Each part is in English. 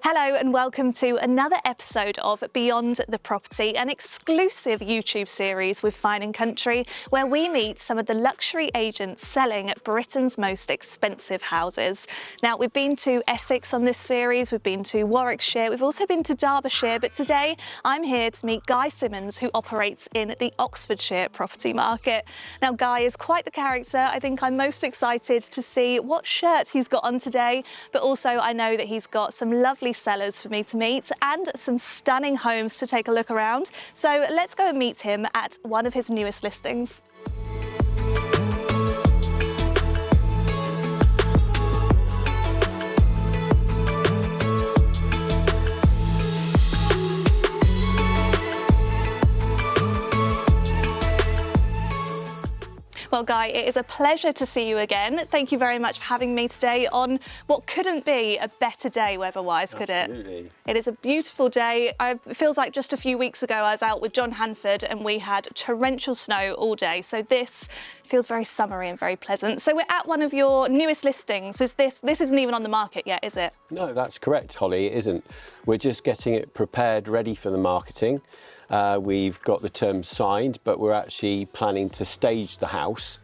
Hello and welcome to another episode of Beyond the Property, an exclusive YouTube series with Fine & Country, where we meet some of the luxury agents selling Britain's most expensive houses. Now, we've been to Essex on this series, we've been to Warwickshire, we've also been to Derbyshire, but today I'm here to meet Guy Simmons, who operates in the Oxfordshire property market. Now, Guy is quite the character. I think I'm most excited to see what shirt he's got on today, but also I know that he's got some lovely sellers for me to meet and some stunning homes to take a look around. So let's go and meet him at one of his newest listings. Well, Guy, it is a pleasure to see you again. Thank you very much for having me today on what couldn't be a better day weather-wise, could it? Absolutely. It is a beautiful day. It feels like just a few weeks ago I was out with John Hanford and we had torrential snow all day. So this feels very summery and very pleasant. So we're at one of your newest listings. This isn't even on the market yet, is it? No, that's correct, Holly. It isn't. We're just getting it prepared, ready for the marketing. We've got the terms signed, but we're actually planning to stage the house.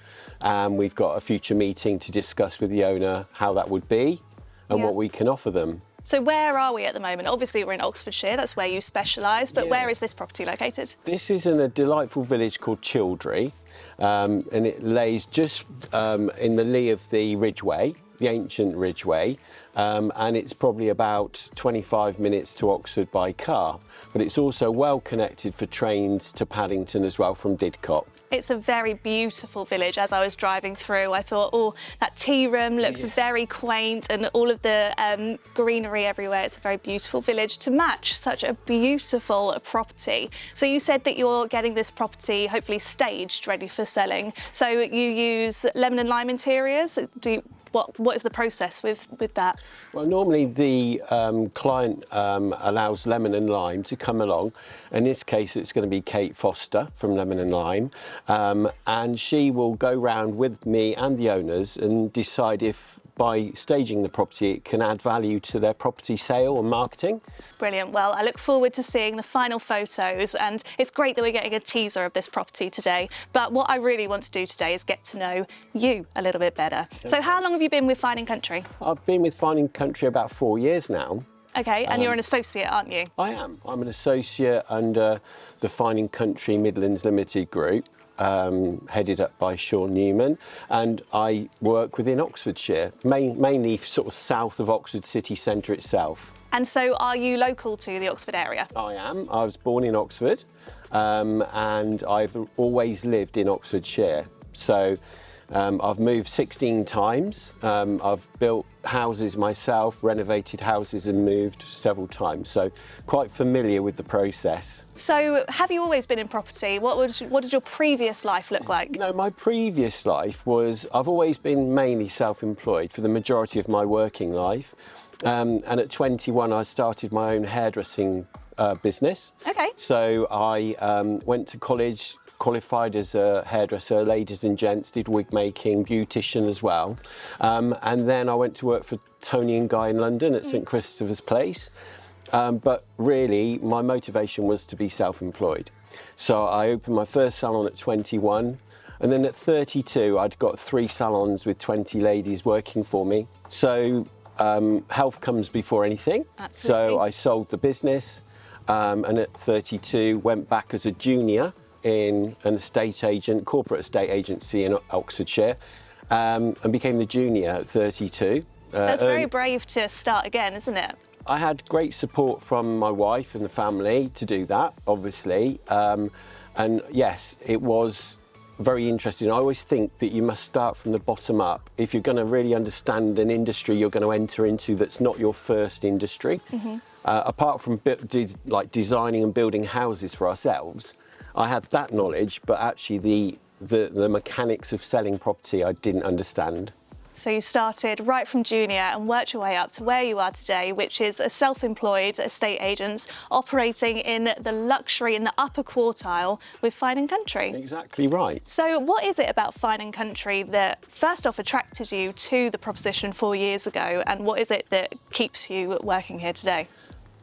We've got a future meeting to discuss with the owner how that would be and what we can offer them. So where are we at the moment? Obviously we're in Oxfordshire, that's where you specialise, but where is this property located? This is in a delightful village called Childrey, and it lays just in the lee of the Ridgeway, the ancient Ridgeway, and it's probably about 25 minutes to Oxford by car, but it's also well connected for trains to Paddington as well from Didcot. It's a very beautiful village. As I was driving through, I thought, oh, that tea room looks very quaint and all of the greenery everywhere. It's a very beautiful village to match such a beautiful property. So you said that you're getting this property hopefully staged, ready for selling. So you use lemon and lime interiors. What is the process with that? Well, normally the client allows Lemon and Lime to come along. In this case, it's going to be Kate Foster from Lemon and Lime, and she will go round with me and the owners and decide if by staging the property it can add value to their property sale and marketing. Brilliant. Well, I look forward to seeing the final photos, and it's great that we're getting a teaser of this property today. But what I really want to do today is get to know you a little bit better. Okay. So how long have you been with Fine & Country? I've been with Fine & Country about 4 years now. Okay, and you're an associate, aren't you? I am. I'm an associate under the Fine & Country Midlands Limited Group, headed up by Sean Newman, and I work within Oxfordshire, mainly sort of south of Oxford city centre itself. And so are you local to the Oxford area? I am. I was born in Oxford, and I've always lived in Oxfordshire. So I've moved 16 times. I've built houses myself, renovated houses and moved several times. So quite familiar with the process. So have you always been in property? What did your previous life look like? No, my previous life was, I've always been mainly self-employed for the majority of my working life. And at 21, I started my own hairdressing business. Okay. So I went to college, qualified as a hairdresser, ladies and gents, did wig making, beautician as well. And then I went to work for Tony and Guy in London at St Christopher's Place. But really, my motivation was to be self-employed. So I opened my first salon at 21. And then at 32, I'd got 3 salons with 20 ladies working for me. So health comes before anything. Absolutely. So I sold the business, and at 32 went back as a junior in an estate agent, corporate estate agency in Oxfordshire, and became the junior at 32. That's very brave to start again, isn't it? I had great support from my wife and the family to do that, obviously, and yes, it was very interesting. I always think that you must start from the bottom up. If you're going to really understand an industry you're going to enter into that's not your first industry, apart from designing and building houses for ourselves, I had that knowledge, but actually the mechanics of selling property I didn't understand. So you started right from junior and worked your way up to where you are today, which is a self-employed estate agent operating in the luxury in the upper quartile with Fine & Country. Exactly right. So what is it about Fine & Country that first off attracted you to the proposition 4 years ago, and what is it that keeps you working here today?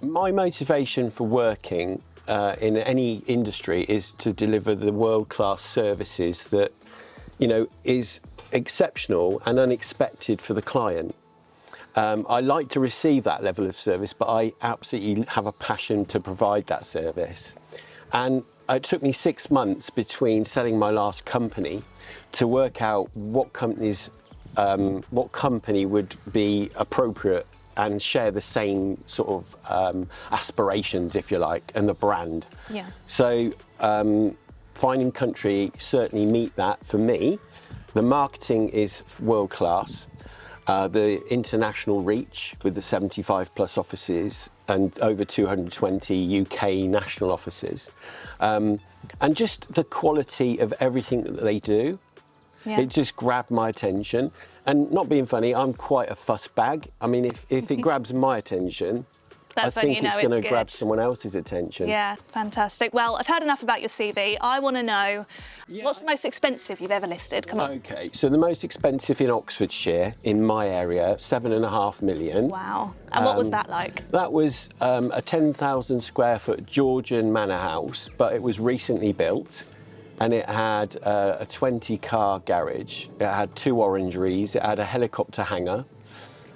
My motivation for working in any industry is to deliver the world-class services that, you know, is exceptional and unexpected for the client. I like to receive that level of service, but I absolutely have a passion to provide that service. And it took me 6 months between selling my last company to work out what company would be appropriate and share the same sort of aspirations, if you like, and the brand. Yeah. So Fine & Country certainly meet that for me. The marketing is world class. The international reach with the 75 plus offices and over 220 UK national offices. And just the quality of everything that they do. Yeah. It just grabbed my attention. And not being funny, I'm quite a fuss bag. I mean, if it grabs my attention, I think it's going to grab someone else's attention. Yeah, fantastic. Well, I've heard enough about your CV. I want to know, what's the most expensive you've ever listed? Come on. OK, so the most expensive in Oxfordshire, in my area, 7.5 million. Wow. And what was that like? That was a 10,000 square foot Georgian manor house, but it was recently built. And it had a 20-car garage. It had 2 orangeries. It had a helicopter hangar.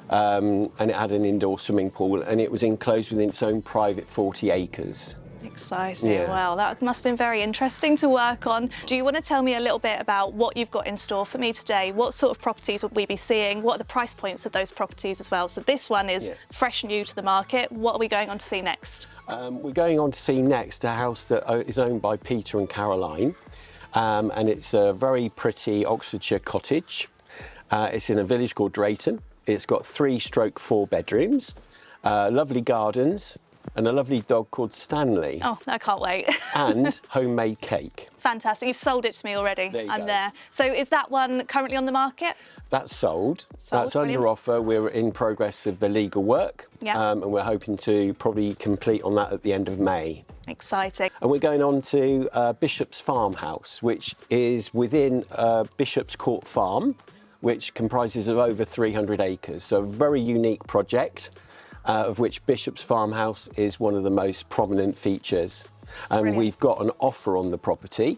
And it had an indoor swimming pool. And it was enclosed within its own private 40 acres. Exciting. Yeah. Well, that must have been very interesting to work on. Do you want to tell me a little bit about what you've got in store for me today? What sort of properties would we be seeing? What are the price points of those properties as well? So this one is fresh new to the market. What are we going on to see next? We're going on to see next a house that is owned by Peter and Caroline. And it's a very pretty Oxfordshire cottage. It's in a village called Drayton. It's got 3/4 bedrooms, lovely gardens, and a lovely dog called Stanley. Oh, I can't wait. And homemade cake. Fantastic. You've sold it to me already. I'm go. There. So is that one currently on the market? That's sold. That's under offer. We're in progress of the legal work. Yeah. And we're hoping to probably complete on that at the end of May. Exciting. And we're going on to Bishop's Farmhouse, which is within Bishop's Court Farm, which comprises of over 300 acres. So a very unique project, of which Bishop's Farmhouse is one of the most prominent features. And we've got an offer on the property,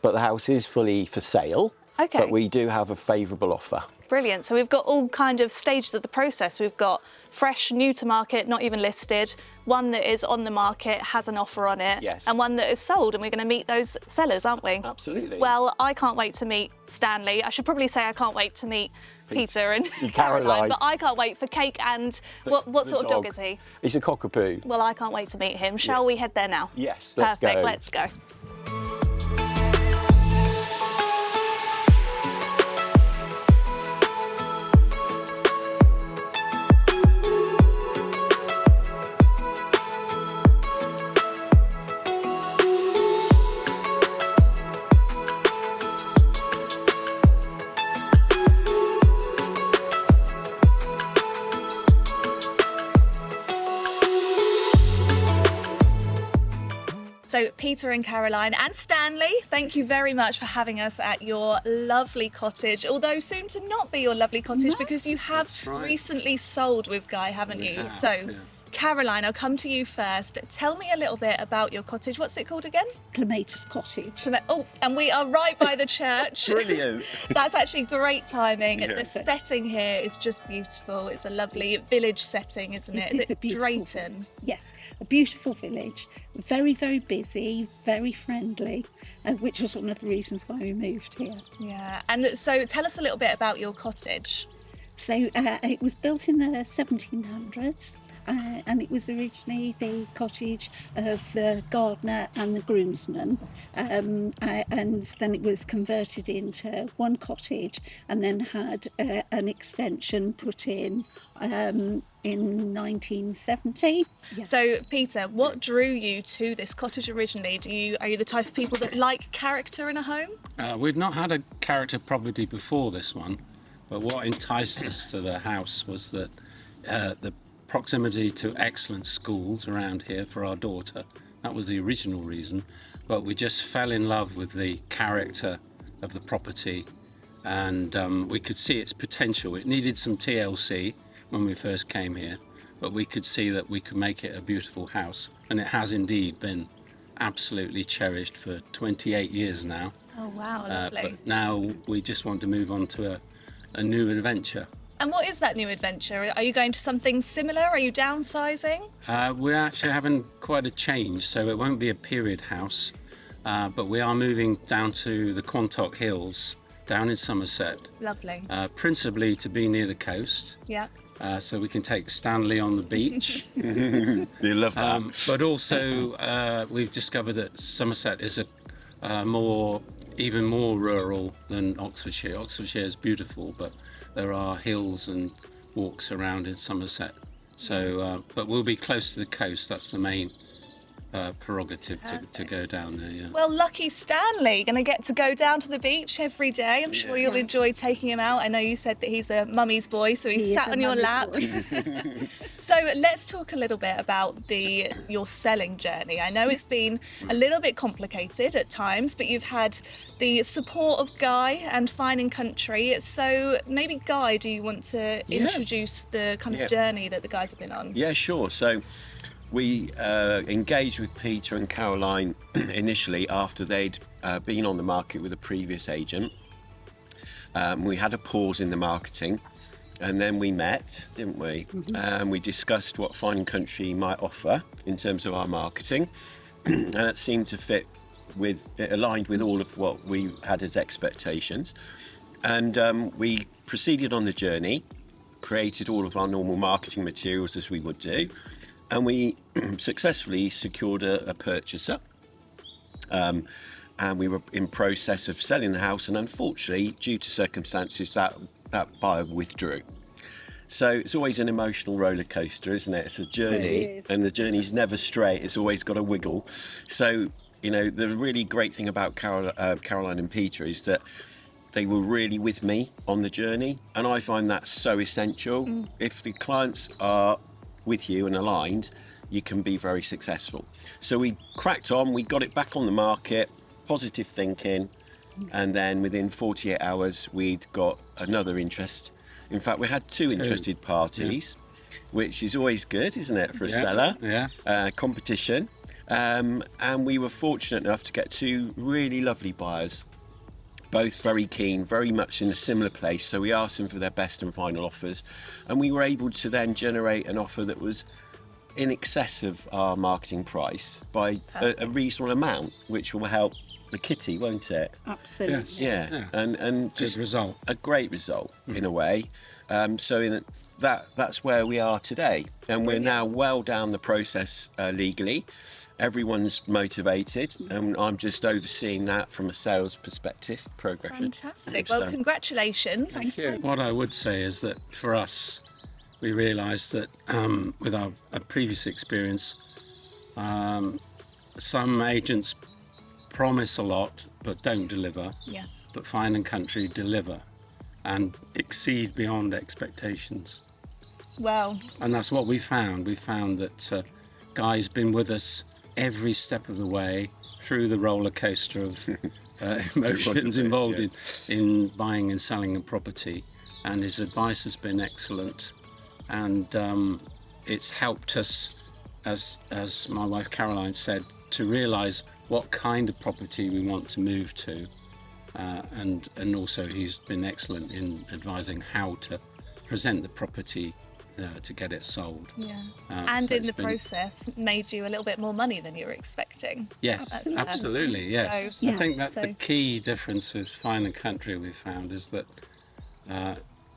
but the house is fully for sale. Okay. But we do have a favourable offer. Brilliant. So we've got all kind of stages of the process. We've got fresh, new to market, not even listed, one that is on the market, has an offer on it, and one that is sold, and we're going to meet those sellers, aren't we? Absolutely. Well, I can't wait to meet Stanley. I should probably say I can't wait to meet Peter and Caroline, but I can't wait for cake and what sort of dog is he? He's a cockapoo. Well, I can't wait to meet him. Shall we head there now? Yes, let's go. Perfect, let's go. So Peter and Caroline and Stanley, thank you very much for having us at your lovely cottage, although soon to not be your lovely cottage because you have recently sold with Guy, haven't you? Caroline, I'll come to you first. Tell me a little bit about your cottage. What's it called again? Clematis Cottage. Oh, and we are right by the church. Brilliant. That's actually great timing. The setting here is just beautiful. It's a lovely village setting, isn't it? It is a beautiful Drayton. Village. Yes, a beautiful village. Very, very busy, very friendly, which was one of the reasons why we moved here. Yeah, and so tell us a little bit about your cottage. So it was built in the 1700s. And it was originally the cottage of the gardener and the groomsman, and then it was converted into one cottage and then had an extension put in 1970. Yeah. So Peter, what drew you to this cottage originally? Are you the type of people that like character in a home? We'd not had a character property before this one. But what enticed us to the house was that the proximity to excellent schools around here for our daughter. That was the original reason. But we just fell in love with the character of the property, and we could see its potential. It needed some TLC when we first came here, but we could see that we could make it a beautiful house, and it has indeed been absolutely cherished for 28 years now. Oh wow, lovely. But now we just want to move on to a new adventure. And what is that new adventure? Are you going to something similar? Are you downsizing? We're actually having quite a change, so it won't be a period house, but we are moving down to the Quantock Hills, down in Somerset. Lovely. Principally to be near the coast. Yeah. So we can take Stanley on the beach. You love that. But also we've discovered that Somerset is even more rural than Oxfordshire. Oxfordshire is beautiful, but there are hills and walks around in Somerset. So, but we'll be close to the coast. That's the main prerogative to go down there. Yeah. Well, lucky Stanley, going to get to go down to the beach every day. I'm sure you'll enjoy taking him out. I know you said that he's a mummy's boy, so he sat on your lap. So let's talk a little bit about your selling journey. I know it's been a little bit complicated at times, but you've had the support of Guy and Fine & Country. So maybe, Guy, do you want to introduce the kind of journey that the guys have been on? Yeah, sure. So we engaged with Peter and Caroline initially after they'd been on the market with a previous agent. We had a pause in the marketing, and then we met, didn't we? We discussed what Fine & Country might offer in terms of our marketing, and it seemed to it aligned with all of what we had as expectations. And we proceeded on the journey, created all of our normal marketing materials as we would do, and we successfully secured a purchaser. And we were in process of selling the house, and unfortunately, due to circumstances, that buyer withdrew. So it's always an emotional roller coaster, isn't it? It's a journey, and the journey's never straight. It's always got a wiggle. So, you know, the really great thing about Caroline and Peter is that they were really with me on the journey, and I find that so essential. If the clients are with you and aligned, you can be very successful. So we cracked on, we got it back on the market, positive thinking, and then within 48 hours we'd got another interest. In fact, we had two interested parties, which is always good, isn't it, for a seller? Competition. And we were fortunate enough to get two really lovely buyers, both very keen, very much in a similar place. So we asked them for their best and final offers, and we were able to then generate an offer that was in excess of our marketing price by a reasonable amount, which will help the kitty, won't it? Absolutely. Yes. Yeah. And just Good result. a great result in a way. So that's where we are today, and we're now well down the process legally. Everyone's motivated, and I'm just overseeing that from a sales perspective, progression. Fantastic. Well, congratulations. Thank you. What I would say is that for us, we realised that with our previous experience, some agents promise a lot but don't deliver. Yes. But Fine & Country deliver and exceed beyond expectations. Well, And that's what we found. We found that Guy's been with us every step of the way through the roller coaster of emotions involved in buying and selling a property, and his advice has been excellent, and it's helped us, as my wife Caroline said, to realise what kind of property we want to move to, and also he's been excellent in advising how to present the property to get it sold. yeah. And so in it's the been- process, made you a little bit more money than you were expecting. Yes, Absolutely. absolutely, yes. So- I Yeah. think that So- the key difference with Fine & Country we found is that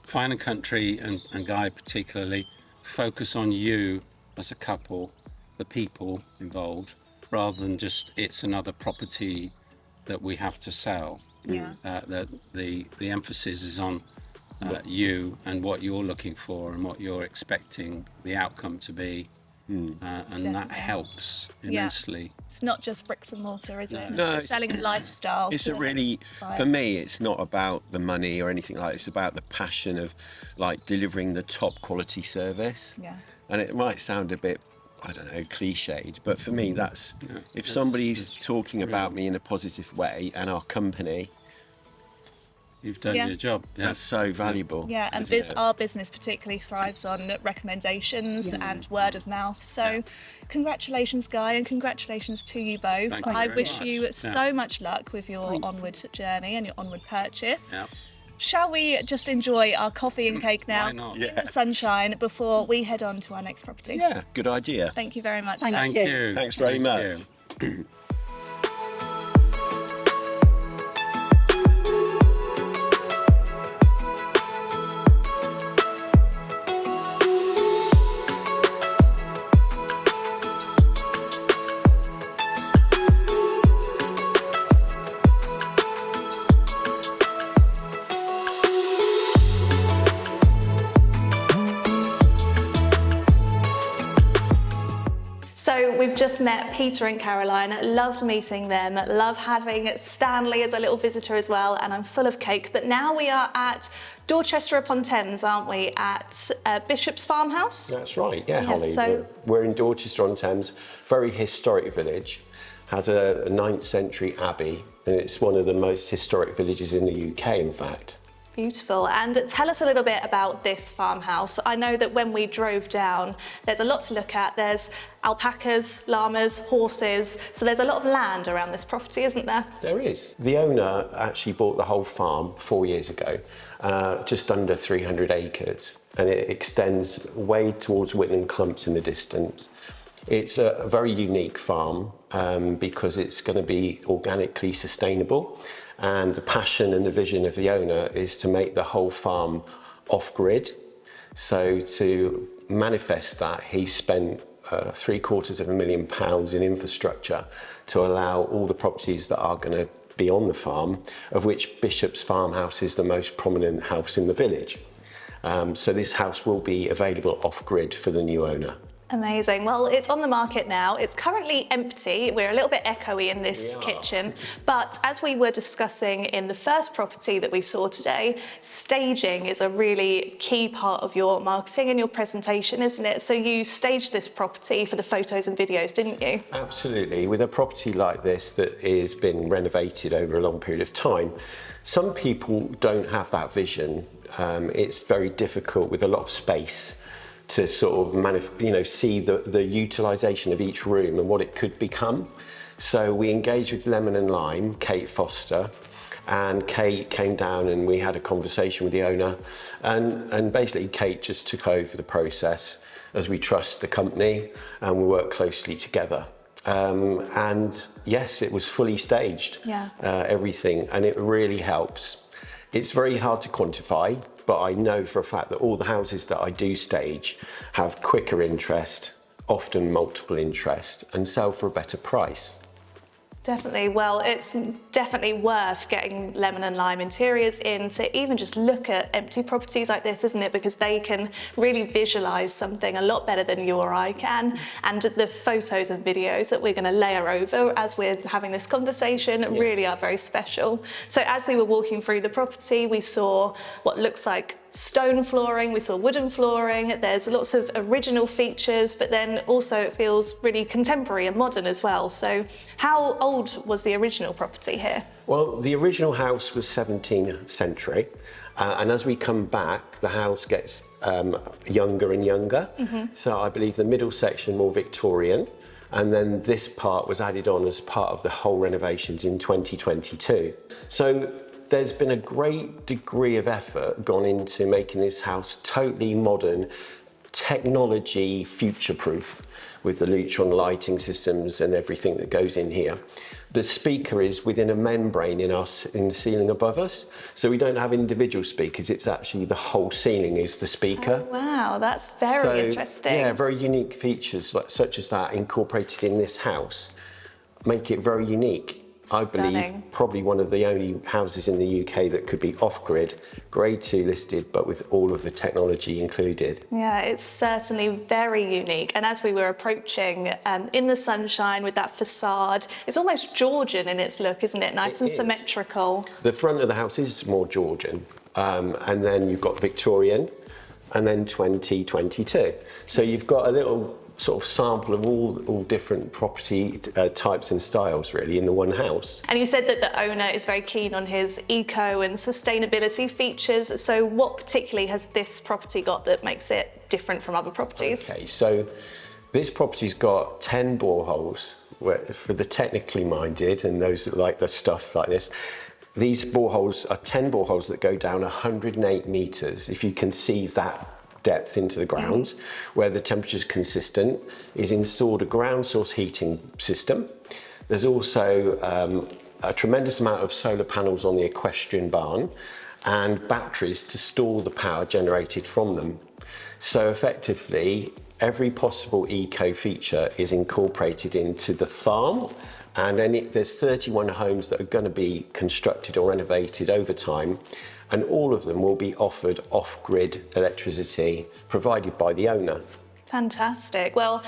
Fine & Country and Guy particularly focus on you as a couple, the people involved, rather than just it's another property that we have to sell. Yeah. That the emphasis is on you and what you're looking for and what you're expecting the outcome to be, and that helps immensely. It's not just bricks and mortar, is it? No, It's selling a lifestyle. It's to a the really, next buyer. for me, it's not about the money or anything like that. It's about the passion of like delivering the top quality service. Yeah. And it might sound a bit, I don't know, cliched, but for me, that's, if somebody's talking about me in a positive way and our company, You've done your job. that's so valuable. Yeah, and isn't it? our business particularly thrives on recommendations and word of mouth. So congratulations, Guy, and congratulations to you both. Thank you I very wish much. you so much luck with your onward journey and your onward purchase. Yeah. Shall we just enjoy our coffee and cake now Why not? in the sunshine before we head on to our next property? Yeah, good idea. Thank you very much. Thank you. Thanks very much. You. So we've just met Peter and Caroline, loved meeting them, love having Stanley as a little visitor as well, and I'm full of cake. But now we are at Dorchester upon Thames, aren't we, at Bishop's Farmhouse? That's right, yeah, Holly. so- We're in Dorchester on Thames, very historic village, has a 9th century abbey, and it's one of the most historic villages in the UK, in fact. Beautiful. And tell us a little bit about this farmhouse. I know that when we drove down, there's a lot to look at. There's alpacas, llamas, horses. So there's a lot of land around this property, isn't there? There is. The owner actually bought the whole farm 4 years ago, just under 300 acres, and it extends way towards Whitland Clumps in the distance. It's a very unique farm because it's going to be organically sustainable, and the passion and the vision of the owner is to make the whole farm off-grid. So to manifest that, he spent £750,000 in infrastructure to allow all the properties that are going to be on the farm, of which Bishop's Farmhouse is the most prominent house in the village. So this house will be available off-grid for the new owner. Amazing. Well, it's on the market now. It's currently empty. We're a little bit echoey in this kitchen, but as we were discussing in the first property that we saw today, staging is a really key part of your marketing and your presentation, isn't it? So you staged this property for the photos and videos, didn't you? Absolutely. With a property like this that is been renovated over a long period of time, some people don't have that vision. It's very difficult with a lot of space to sort of see the utilisation of each room and what it could become. So we engaged with Lemon and Lime, Kate Foster, and Kate came down and we had a conversation with the owner, and basically Kate just took over the process as we trust the company and we work closely together. And yes, it was fully staged, everything, and it really helps. It's very hard to quantify, but I know for a fact that all the houses that I do stage have quicker interest, often multiple interest, and sell for a better price. Definitely. Well, it's definitely worth getting Lemon and Lime Interiors in to even just look at empty properties like this, isn't it? Because they can really visualise something a lot better than you or I can. And the photos and videos that we're going to layer over as we're having this conversation really are very special. So as we were walking through the property, we saw what looks like stone flooring, we saw wooden flooring, there's lots of original features, but then also it feels really contemporary and modern as well. So how old was the original property here? Well, the original house was 17th century, and as we come back, the house gets younger and younger. So I believe the middle section more Victorian, and then this part was added on as part of the whole renovations in 2022. So there's been a great degree of effort gone into making this house totally modern, technology future-proof, with the Lutron lighting systems and everything that goes in here. The speaker is within a membrane in the ceiling above us, so we don't have individual speakers, it's actually the whole ceiling is the speaker. Oh, wow, that's very interesting. Yeah, very unique features such as that incorporated in this house make it very unique I believe Stunning. probably one of the only houses in the UK that could be off-grid, Grade 2 listed, but with all of the technology included. Yeah, it's certainly very unique. And as we were approaching in the sunshine with that facade, it's almost Georgian in its look, isn't it? Nice and symmetrical. The front of the house is more Georgian, and then you've got Victorian, and then 2022. So you've got a little sort of sample of all different property types and styles really in the one house. And you said that the owner is very keen on his eco and sustainability features. So what particularly has this property got that makes it different from other properties? Okay, so this property's got 10 boreholes. For the technically minded and those that like the stuff like this, these boreholes are 10 boreholes that go down 108 metres. If you conceive that depth into the ground, where the temperature is consistent, is installed a ground source heating system. There's also a tremendous amount of solar panels on the equestrian barn and batteries to store the power generated from them. So effectively, every possible eco feature is incorporated into the farm, and then there's 31 homes that are going to be constructed or renovated over time, and all of them will be offered off-grid electricity provided by the owner. Fantastic. Well,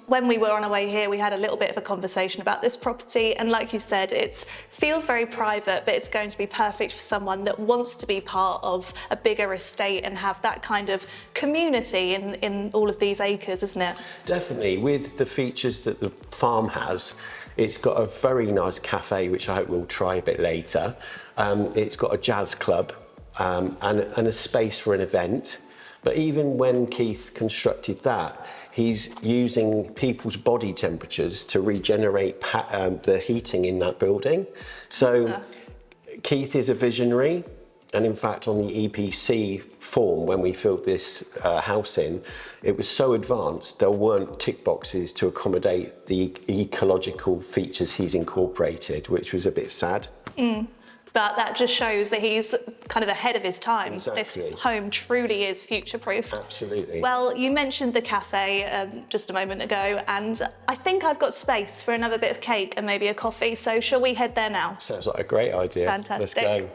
when we were on our way here, we had a little bit of a conversation about this property. And like you said, it feels very private, but it's going to be perfect for someone that wants to be part of a bigger estate and have that kind of community in all of these acres, isn't it? Definitely. With the features that the farm has, it's got a very nice cafe, which I hope we'll try a bit later. It's got a jazz club and a space for an event. But even when Keith constructed that, he's using people's body temperatures to regenerate the heating in that building. So Keith is a visionary. And in fact, on the EPC form, when we filled this house in, it was so advanced, there weren't tick boxes to accommodate the ecological features he's incorporated, which was a bit sad. But that just shows that he's kind of ahead of his time. Exactly. This home truly is future-proofed. Absolutely. Well, you mentioned the cafe just a moment ago, and I think I've got space for another bit of cake and maybe a coffee, so shall we head there now? Sounds like a great idea. Fantastic. Let's go.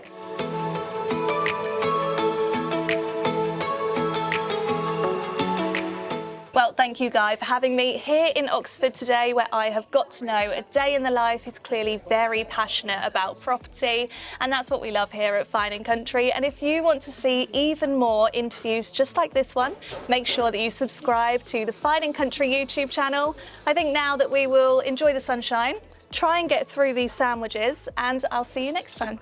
Well, thank you, Guy, for having me here in Oxford today, where I have got to know a day in the life. He's clearly very passionate about property, and that's what we love here at Fine & Country. And if you want to see even more interviews just like this one, make sure that you subscribe to the Fine & Country YouTube channel. I think now that we will enjoy the sunshine, try and get through these sandwiches, and I'll see you next time.